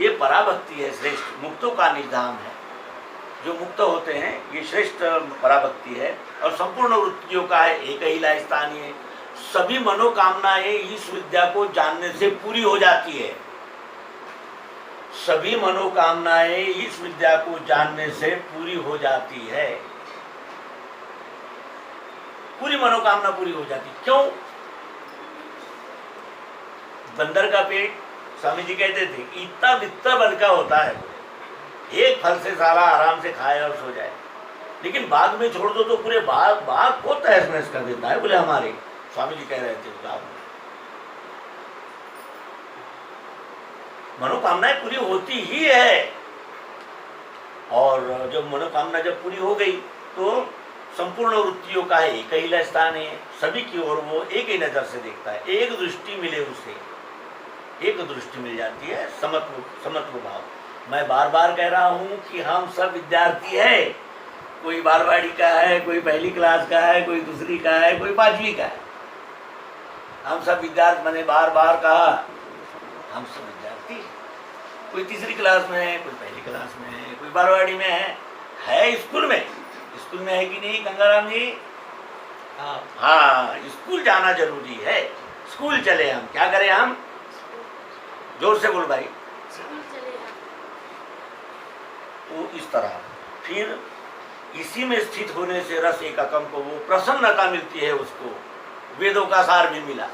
ये पराभक्ति है श्रेष्ठ, मुक्तों का निधान है। जो मुक्त होते हैं ये श्रेष्ठ पराभक्ति है। और संपूर्ण वृत्तियों का है एक ही ला स्थानीय, सभी मनोकामनाएं इस विद्या को जानने से पूरी हो जाती है। सभी मनोकामनाएं इस विद्या को जानने से पूरी हो जाती है। पूरी मनोकामना पूरी हो जाती। क्यों? बंदर का पेट, स्वामी जी कहते थे, इतना वित्ता बन का होता है, एक फल से सारा आराम से खाए और सो जाए। लेकिन बाग में छोड़ दो तो पूरे बाग को तहस नहस कर देता है। बोले हमारे स्वामी जी कह रहे थे बाग में मनोकामनाएं पूरी होती ही है। और जब मनोकामना जब पूरी हो गई तो संपूर्ण वृत्तियों का है एक ही स्थान है, सभी की ओर वो एक ही नजर से देखता है। एक दृष्टि मिले उसे, एक दृष्टि मिल जाती है, समत्व भाव। मैं बार बार कह रहा हूँ कि हम सब विद्यार्थी है। कोई बालवाड़ी का है, कोई पहली क्लास का है, कोई दूसरी का है, कोई पांचवी का है। हम सब विद्यार्थी, मैंने बार बार कहा हम सब विद्यार्थी। कोई तीसरी क्लास में है, कोई पहली क्लास में है, कोई बालवाड़ी में है स्कूल में। स्कूल में है कि नहीं गंगाराम जी? हाँ, स्कूल जाना जरूरी है। स्कूल चले हम, क्या करें हम? जोर से बोल भाई। तो इस तरह फिर इसी में स्थित होने से रस एकम को वो प्रसन्नता मिलती है उसको। वेदों का सार भी मिला।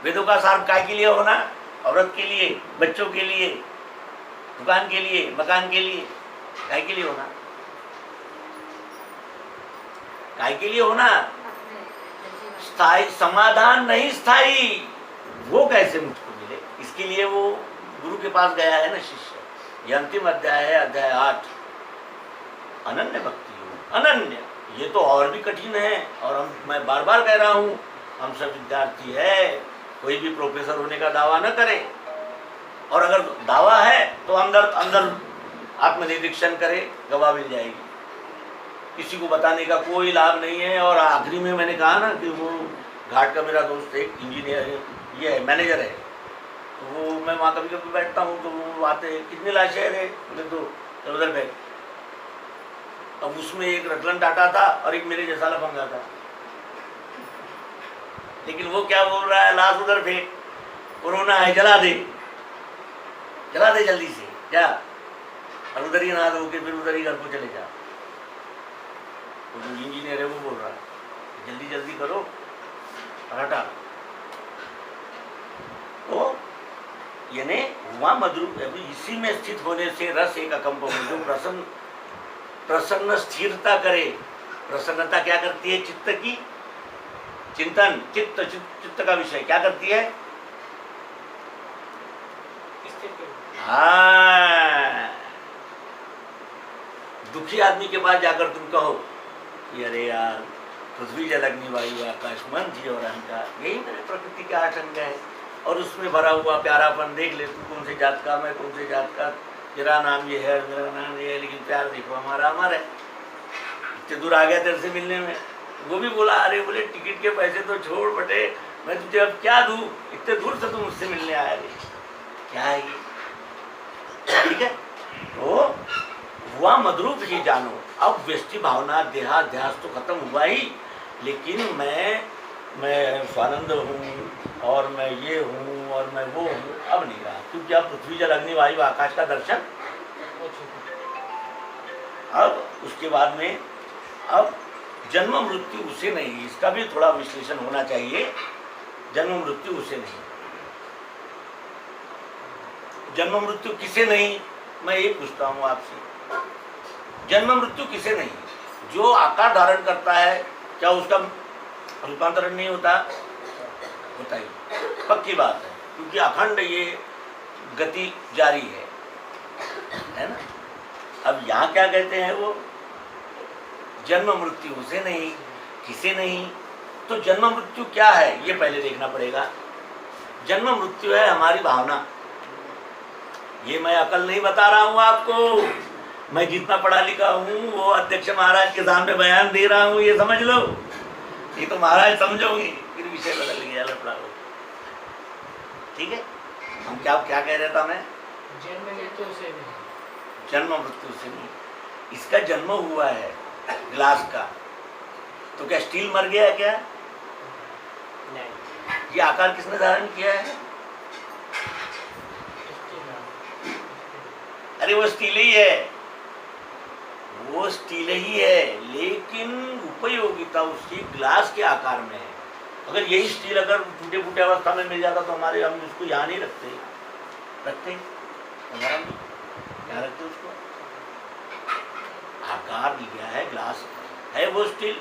वेदों का सार काय के लिए होना? औरत के लिए, बच्चों के लिए, दुकान के लिए, मकान के लिए, काय के लिए होना? काय के लिए होना? स्थायी समाधान नहीं, स्थायी। वो कैसे मुझको मिले? इसके लिए वो गुरु के पास गया है ना शिष्य। ये अंतिम अध्याय है, अध्याय 8, अनन्य भक्ति योग। अनन्य, ये तो और भी कठिन है। और मैं बार बार कह रहा हूँ, हम सब विद्यार्थी है। कोई भी प्रोफेसर होने का दावा न करे। और अगर दावा है तो अंदर आत्मनिरीक्षण करे, गवाह मिल जाएगी। किसी को बताने का कोई लाभ नहीं है। और आखिरी में मैंने कहा ना कि वो घाट का मेरा दोस्त एक इंजीनियर है, ये है, मैनेजर है। तो वो मैं वहाँ कभी कभी बैठता हूँ तो वो आते हैं, कितने लाशेर है? बोले तो उधर बैठ। अब उसमें एक रतलन टाटा था और एक मेरे जैसा लफंगा था। लेकिन वो क्या बोल रहा है? लाश उधर फेंक, कोरोना है, जला दे जल्दी से क्या, और उधर ही नहा धो के फिर उधर ही घर को चले जा। वो जो इंजीनियर है वो बोल रहा है जल्दी जल्दी करो और हटा। तो यानी वहाँ मधुर इसी में स्थित होने से रस एक अकंप, जो प्रसन्न स्थिरता करे। प्रसन्नता क्या करती है? चित्त की चिंतन, चित्त का विषय क्या करती है? हाँ, दुखी आदमी के पास जाकर तुम कहो कि अरे यार, पृथ्वी जल अग्नि वायु आकाश मन जीव और अहंकार, यही मेरे प्रकृति का 8 अंग है। और उसमें भरा हुआ प्यारापन देख ले, तू कौन से जात का, मैं कौन से जात का, तेरा नाम ये है, मेरा नाम ये है, लेकिन प्यार देखो हमारा अमर है। इतने दूर आ गया तेरे से मिलने में। वो भी बोला, अरे बोले टिकट के पैसे तो छोड़ बटे, मैं तुझे अब क्या दूँ, इतने दूर से तुम मुझसे मिलने आया रे, क्या है ये? ठीक है, तो हुआ मधुरूप ही जानो। अब व्यष्टि भावना देहाध्यास तो खत्म हुआ ही, लेकिन मैं स्वानंद हूँ और मैं ये हूँ और मैं वो हूँ, अब नहीं रहा। क्योंकि अब पृथ्वी जल अग्नि वायु आकाश का दर्शन। अब उसके बाद में अब जन्म मृत्यु उसे नहीं, इसका भी थोड़ा विश्लेषण होना चाहिए। जन्म मृत्यु उसे नहीं, जन्म मृत्यु किसे नहीं? मैं ये पूछता हूँ आपसे, जन्म मृत्यु किसे नहीं? जो आकार धारण करता है, क्या उसका रूपांतरण नहीं होता? होता ही, पक्की बात है, क्योंकि अखंड ये गति जारी है ना। अब यहाँ क्या कहते हैं वो? जन्म मृत्यु उसे नहीं, किसे नहीं? तो जन्म मृत्यु क्या है ये पहले देखना पड़ेगा। जन्म मृत्यु है हमारी भावना। ये मैं अकल नहीं बता रहा हूँ आपको, मैं जितना पढ़ा लिखा हूँ वो अध्यक्ष महाराज के सामने बयान दे रहा हूँ, ये समझ लो। ये तो महाराज समझोगे, फिर विषय बदल गया, लफड़ा हो। ठीक है, हम क्या कह रहे था मैं? जन्म मृत्यु से नहीं, जन्म मृत्यु से नहीं। इसका जन्म हुआ है ग्लास का, तो क्या स्टील मर गया है क्या? नहीं, ये आकार किसने धारण किया है? अरे वो स्टील ही है, वो स्टील ही है, लेकिन उपयोगिता उसकी ग्लास के आकार में है। अगर यही स्टील अगर टूटे फूटे अवस्था में मिल जाता तो हम उसको यहाँ नहीं रखते हमारा क्या रखते उसको? आकार लिया है, ग्लास है वो स्टील।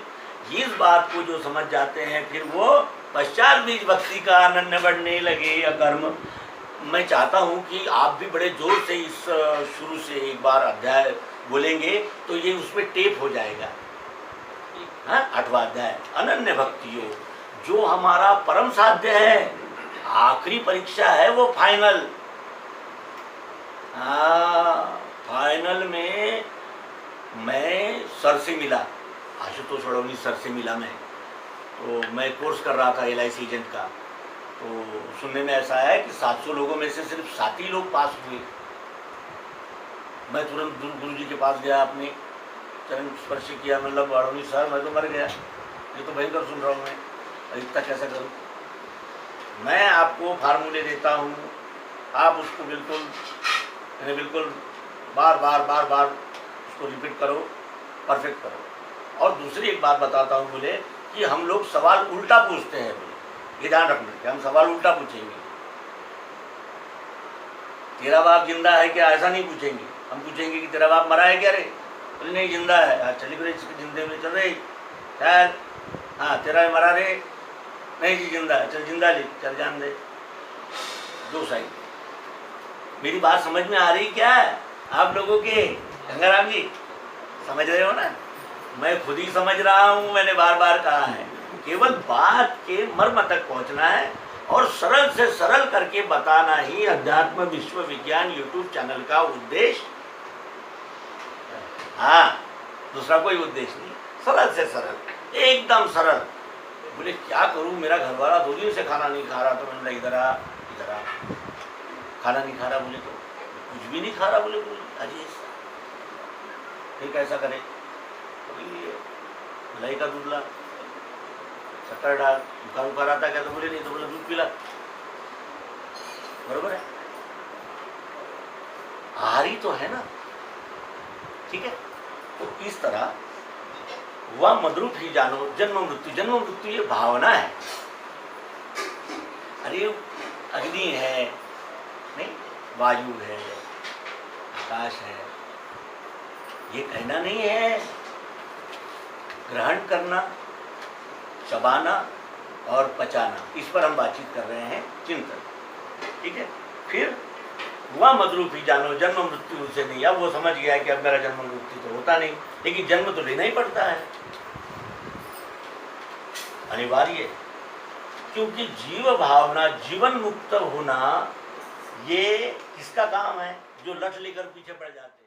इस बात को जो समझ जाते हैं फिर वो पश्चात बीज भक्ति का अनन्य बढ़ने लगे अकर्म। मैं चाहता हूं कि आप भी बड़े जोर से इस शुरू से एक बार अध्याय बोलेंगे तो ये उसमें टेप हो जाएगा। हाँ, 8वां अध्याय अनन्य भक्ति योग, जो हमारा परम साध्य है, आखिरी परीक्षा है वो फाइनल। हाँ, फाइनल में मैं सर से मिला, आशुतोष वड़ौनी सर से मिला मैं, तो मैं कोर्स कर रहा था LIC एजेंट का। तो सुनने में ऐसा है कि 700 लोगों में से सिर्फ 7 ही लोग पास हुए। मैं तुरंत गुरु जी के पास गया, अपने चरण स्पर्श किया, मतलब वड़ौनी सर मैं तो मर गया, ये तो भयंकर सुन रहा हूँ मैं, इतना कैसा करूँ? मैं आपको फार्मूले देता हूँ, आप उसको बिल्कुल बार बार उसको रिपीट करो, परफेक्ट करो। और दूसरी एक बात बताता हूँ, बोले कि हम लोग सवाल उल्टा पूछते हैं, बोले ये ध्यान रखना कि हम सवाल उल्टा पूछेंगे। तेरा बाप जिंदा है क्या, ऐसा नहीं पूछेंगे, हम पूछेंगे कि तेरा बाप मरा है क्या रे? बोले नहीं जिंदा है। चली बोले जिंदे में चल रही चल, हाँ तेरा मरा रे? नहीं जी जिंदा है। चल जिंदा ले, चल जान दे। 2 साइड। मेरी बात समझ में आ रही क्या है आप लोगों के? गंगाराम जी समझ रहे हो ना? मैं खुद ही समझ रहा हूँ, मैंने बार बार कहा है, केवल बात के मर्म तक पहुँचना है और सरल से सरल करके बताना ही अध्यात्म विश्व विज्ञान यूट्यूब चैनल का उद्देश्य। हाँ, दूसरा कोई उद्देश्य नहीं, सरल से सरल, एकदम सरल। बोले क्या करूँ, मेरा घरवाला 2 दिन से खाना नहीं खा रहा। तो मैंने इधर आ खाना नहीं खा रहा। बोले तो कुछ भी नहीं खा रहा। बोले अरे फिर कैसा करे? मलाई का दूध ला, शक्कर डाल, बुखार आता क्या? तो बोले नहीं। तो बोले दूध पिला, बरोबर है, आहारी तो है ना, ठीक है। तो इस तरह वह मद्रूप ही जानो जन्म मृत्यु ये भावना है। अरे अग्नि है नहीं, वायु है, आकाश है, ये कहना नहीं है। ग्रहण करना, चबाना और पचाना, इस पर हम बातचीत कर रहे हैं, चिंतन, ठीक है। फिर हुआ मद्रूप ही जानो जन्म मृत्यु से नहीं। अब वो समझ गया कि अब मेरा जन्म मृत्यु तो होता नहीं, लेकिन जन्म तो लेना ही पड़ता है, अनिवार्य, क्योंकि जीव भावना, जीवन मुक्त होना, ये किसका काम है? जो लठ लेकर पीछे पड़ जाते हैं।